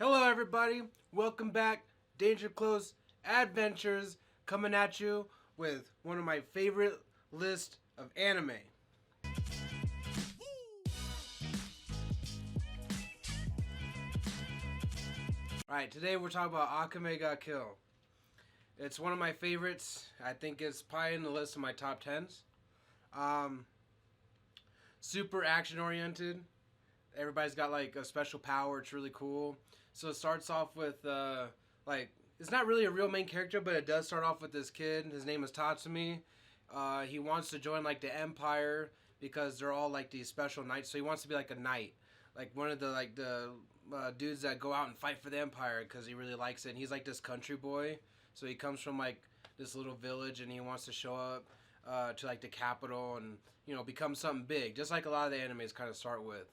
Hello, everybody. Welcome back. Danger Close Adventures coming at you with one of my favorite list of anime. All right, today we're talking about Akame Ga Kill. It's one of my favorites. I think it's probably in the list of my top tens. Um, Super action oriented. Everybody's got like a special power. It's really cool. So it starts off with like it's not really a real main character, but it does start off with this kid. His name is Tatsumi. He wants to join like the Empire because they're all like these special knights. So he wants to be like a knight, like one of the dudes that go out and fight for the Empire because he really likes it. And he's like this country boy, so he comes from like this little village and he wants to show up to like the capital and become something big, just like a lot of the animes kind of start with.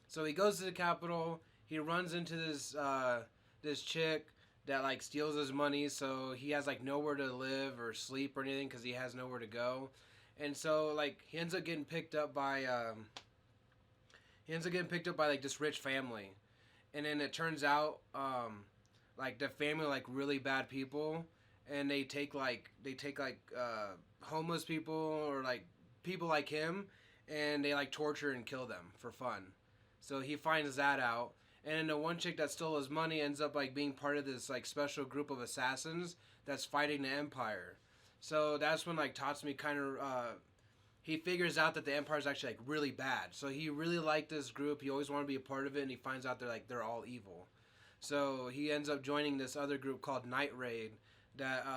So he goes to the capital. He runs into this chick that like steals his money. So he has like nowhere to live or sleep or anything because he has nowhere to go. And so like he ends up getting picked up by like this rich family. And then it turns out like the family are, like really bad people, and they take homeless people or like people like him, and they like torture and kill them for fun. So he finds that out, and then the one chick that stole his money ends up like being part of this like special group of assassins that's fighting the Empire. So that's when like Tatsumi kind of he figures out that the Empire is actually like really bad. So he really liked this group. He always wanted to be a part of it, and he finds out they're all evil. So he ends up joining this other group called Night Raid. That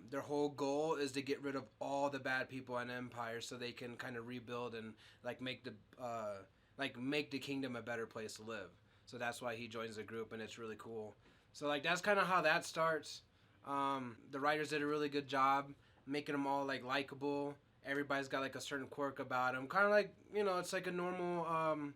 their whole goal is to get rid of all the bad people in Empire, so they can kind of rebuild and like make the kingdom a better place to live. So that's why he joins the group, and it's really cool. So like that's kind of how that starts. The writers did a really good job making them all like likable. Everybody's got like a certain quirk about them, kind of like it's like a normal.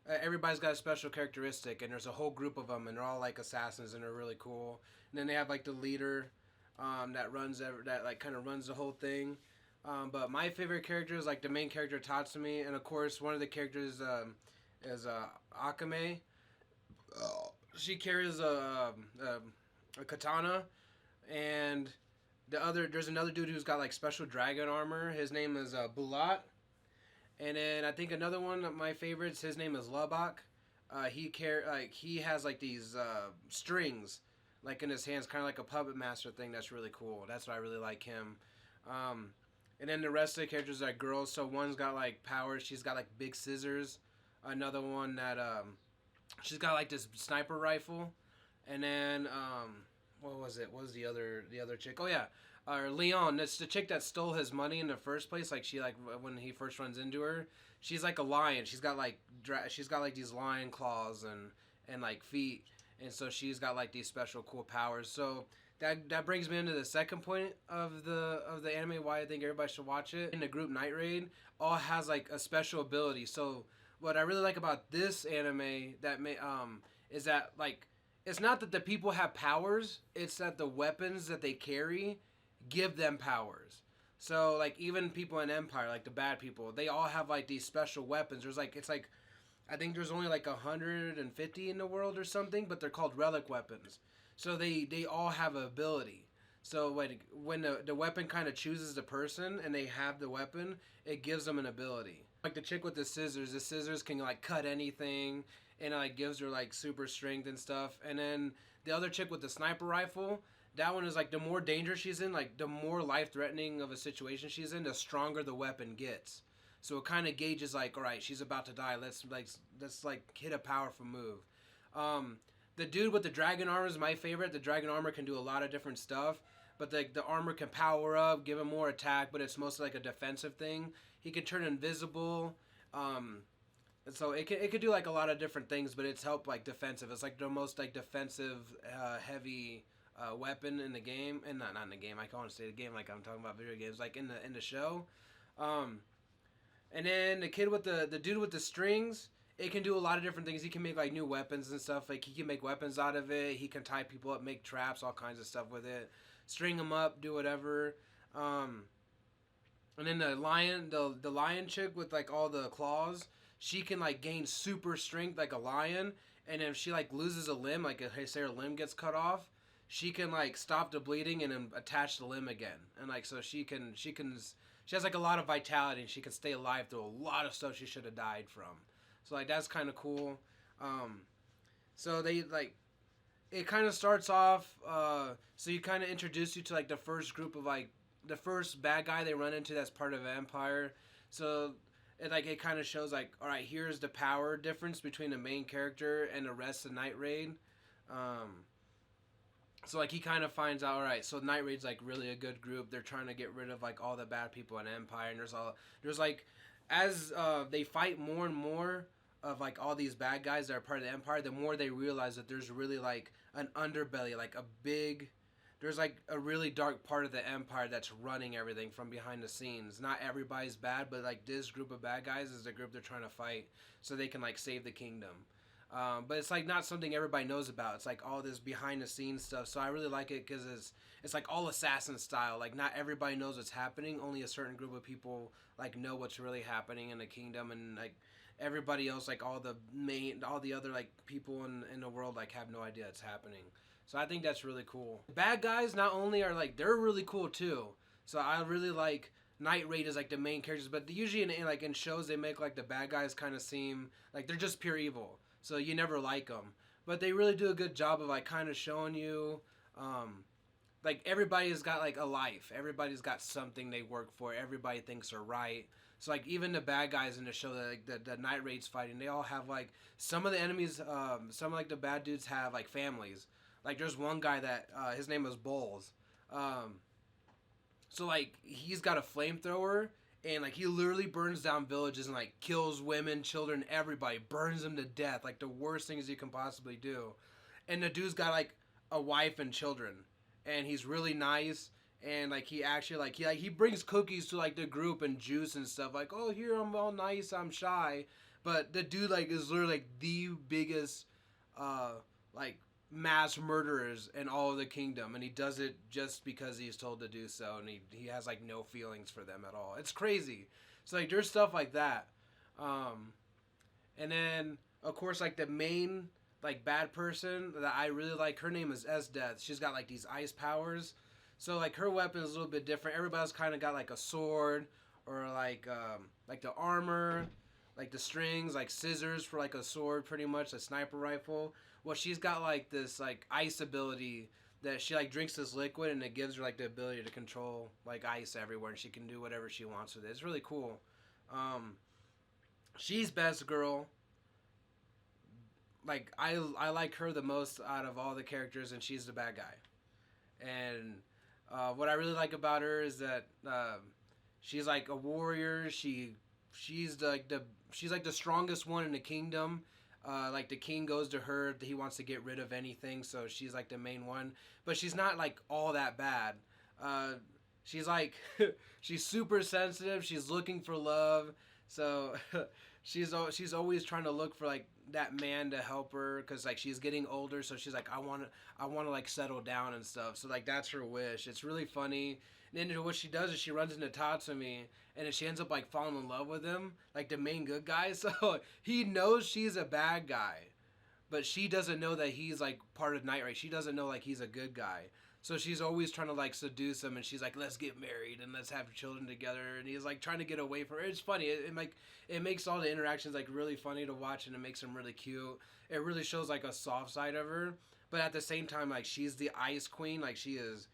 Everybody's got a special characteristic, and there's a whole group of them, and they're all like assassins, and they're really cool. And then they have like the leader that like kind of runs the whole thing. But my favorite character is like the main character Tatsumi, and of course one of the characters is Akame. She carries a katana, and there's another dude who's got like special dragon armor. His name is Bulat. And then I think another one of my favorites, his name is Lubak. He has like these strings like in his hands, kind of like a puppet master thing. That's really cool. That's why I really like him. And then the rest of the characters are girls. So one's got like powers. She's got like big scissors. Another one that she's got like this sniper rifle. And then what was it? What was the other chick? Oh yeah, Leon. That's the chick that stole his money in the first place. Like she like when he first runs into her, she's like a lion. She's got like these lion claws and like feet, and so she's got like these special cool powers. So that brings me into the second point of the anime. Why I think everybody should watch it. In the group Night Raid, all has like a special ability. So what I really like about this anime is that like it's not that the people have powers, it's that the weapons that they carry give them powers. So like even people in Empire, like the bad people, they all have like these special weapons. There's like it's like I think there's only like 150 in the world or something, but they're called relic weapons. So they all have an ability. So when the weapon kind of chooses the person and they have the weapon, it gives them an ability. Like the scissors can like cut anything, and it like gives her like super strength and stuff. And then the other chick with the sniper rifle, that one is like the more danger she's in, like the more life threatening of a situation she's in, the stronger the weapon gets. So it kind of gauges like, all right, she's about to die. Let's hit a powerful move. The dude with the dragon armor is my favorite. The dragon armor can do a lot of different stuff, but the armor can power up, give him more attack, but it's mostly like a defensive thing. He can turn invisible. So it could do like a lot of different things, but it's help like defensive. It's like the most like defensive heavy weapon in the game, and not in the game. I can't want to say the game like I'm talking about video games, like in the show. And then the dude with the strings, it can do a lot of different things. He can make like new weapons and stuff. Like he can make weapons out of it. He can tie people up, make traps, all kinds of stuff with it. String them up, do whatever. And then the lion chick with like all the claws, she can like gain super strength like a lion, and if she like loses a limb, like if say her limb gets cut off, she can like stop the bleeding and then attach the limb again, and like so she has like a lot of vitality and she can stay alive through a lot of stuff she should have died from. So like that's kind of cool. Um, so they like it kind of starts off. So you kind of introduce you to like the first group of like the first bad guy they run into that's part of Empire. So it kind of shows like, all right, here's the power difference between the main character and the rest of Night Raid. So like he kind of finds out, all right, so Night Raid's like really a good group. They're trying to get rid of like all the bad people in Empire, and there's like as they fight more and more of like all these bad guys that are part of the Empire, the more they realize that there's really like an underbelly, like there's like a really dark part of the Empire that's running everything from behind the scenes. Not everybody's bad, but like this group of bad guys is the group they're trying to fight so they can like save the kingdom. But it's like not something everybody knows about. It's like all this behind the scenes stuff. So I really like it because it's like all assassin style. Like not everybody knows what's happening. Only a certain group of people like know what's really happening in the kingdom, and like everybody else, like all the other like people in the world like have no idea it's happening. So I think that's really cool. Bad guys not only are like they're really cool too. So I really like Night Raid is like the main characters, but usually in shows they make like the bad guys kind of seem like they're just pure evil. So you never like them, but they really do a good job of like kind of showing you, like everybody's got like a life. Everybody's got something they work for. Everybody thinks they're right. So like even the bad guys in the show that like the Night Raid's fighting, they all have like some of the enemies. Some like the bad dudes have like families. Like there's one guy that his name is Bowles. So like he's got a flamethrower. And, like, he literally burns down villages and, like, kills women, children, everybody. Burns them to death. Like, the worst things you can possibly do. And the dude's got, like, a wife and children. And he's really nice. And, like, he actually, like, he brings cookies to, like, the group and juice and stuff. Like, oh, here, I'm all nice, I'm shy. But the dude, like, is literally, like, the biggest, like, mass murderers in all of the kingdom, and he does it just because he's told to do so, and he has like no feelings for them at all. It's crazy. So like there's stuff like that, and then of course like the main like bad person that I really like, her name is Death. She's got like these ice powers, so like her weapon is a little bit different. Everybody's kind of got like a sword or like the armor, like the strings, like scissors for like a sword, pretty much a sniper rifle. Well, she's got like this like ice ability that she like drinks this liquid and it gives her like the ability to control like ice everywhere, and she can do whatever she wants with it. It's really cool. She's best girl. Like I like her the most out of all the characters, and she's the bad guy. And what I really like about her is that she's like a warrior. She's like the strongest one in the kingdom. Like the king goes to her, he wants to get rid of anything, so she's like the main one. But she's not like all that bad. She's like she's super sensitive. She's looking for love, so she's always trying to look for like that man to help her, because like she's getting older. So she's like, I want to like settle down and stuff. So like that's her wish. It's really funny. And then what she does is she runs into Tatsumi, and then she ends up like falling in love with him, like the main good guy. So he knows she's a bad guy, but she doesn't know that he's like part of Night Raid. She doesn't know like he's a good guy. So she's always trying to like seduce him, and she's like, let's get married and let's have children together. And he's like trying to get away from her. It's funny. It makes all the interactions like really funny to watch, and it makes them really cute. It really shows like a soft side of her, but at the same time, like she's the ice queen. Like she is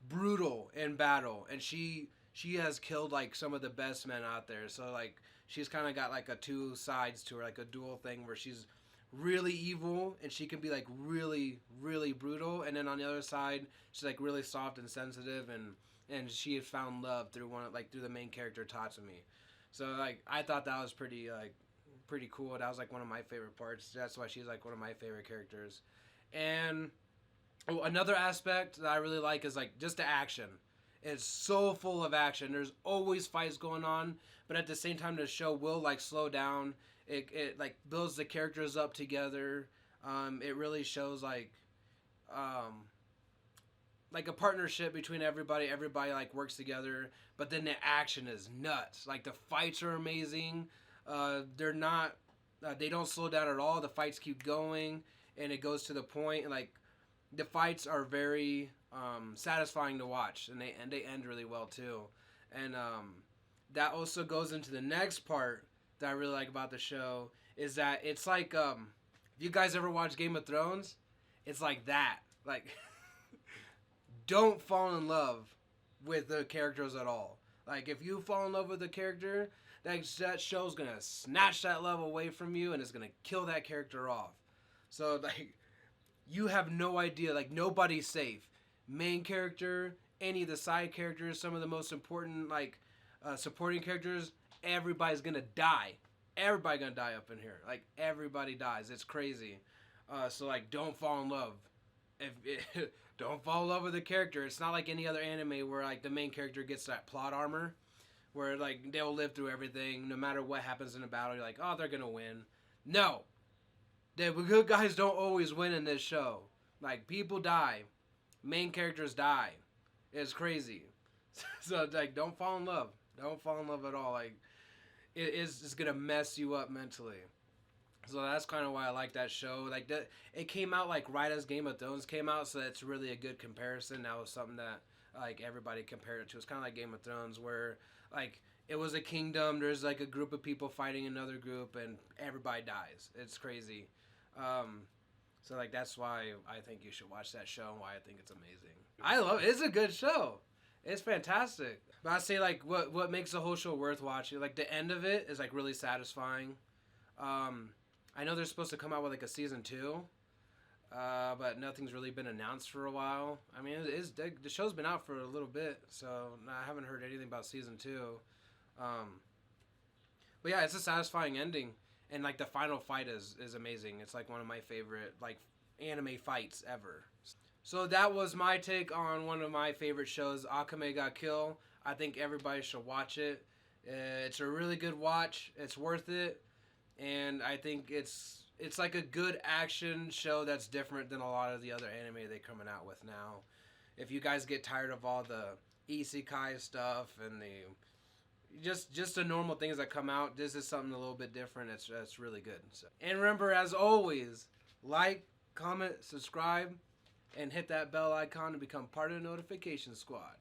brutal in battle, and she has killed like some of the best men out there. So like she's kind of got like a two sides to her, like a dual thing where she's really evil and she can be like really really brutal, and then on the other side she's like really soft and sensitive, and she had found love through through the main character Tatsumi. So like I thought that was pretty cool. That was like one of my favorite parts. That's why she's like one of my favorite characters. And another aspect that I really like is like just the action. It's so full of action. There's always fights going on, but at the same time the show will like slow down. It like builds the characters up together. It really shows like a partnership between everybody. Everybody like works together, but then the action is nuts. Like the fights are amazing. They're not They don't slow down at all. The fights keep going, and it goes to the point. Like the fights are very satisfying to watch, and they end really well too. And that also goes into the next part that I really like about the show is that it's like if you guys ever watch Game of Thrones, it's like that. Like don't fall in love with the characters at all. Like if you fall in love with the character, that show's gonna snatch that love away from you and it's gonna kill that character off. So like you have no idea, like nobody's safe. Main character, any of the side characters, some of the most important like supporting characters, everybody's gonna die. Everybody gonna die up in here. Like everybody dies. It's crazy. So like don't fall in love. Don't fall in love with the character. It's not like any other anime where like the main character gets that plot armor, where like they'll live through everything no matter what happens in the battle. You're like, oh, they're gonna win. No, the good guys don't always win in this show. Like people die, main characters die. It's crazy. So like, don't fall in love. Don't fall in love at all. Like it is just gonna mess you up mentally. So that's kind of why I like that show. Like it came out like right as Game of Thrones came out, so it's really a good comparison. That was something that like everybody compared it to. It's kind of like Game of Thrones, where like it was a kingdom. There's like a group of people fighting another group, and everybody dies. It's crazy. So like that's why I think you should watch that show and why I think it's amazing. I love it. It's a good show. It's fantastic. But I say like what makes the whole show worth watching. Like the end of it is like really satisfying. I know they're supposed to come out with like a season 2, but nothing's really been announced for a while. I mean, the show's been out for a little bit, so I haven't heard anything about season 2. But yeah, it's a satisfying ending, and like the final fight is amazing. It's like one of my favorite like anime fights ever. So that was my take on one of my favorite shows, Akame Ga Kill. I think everybody should watch it. It's a really good watch. It's worth it. And I think it's like a good action show that's different than a lot of the other anime they're coming out with now. If you guys get tired of all the isekai stuff and the just the normal things that come out, this is something a little bit different. It's really good. So, and remember, as always, like, comment, subscribe, and hit that bell icon to become part of the notification squad.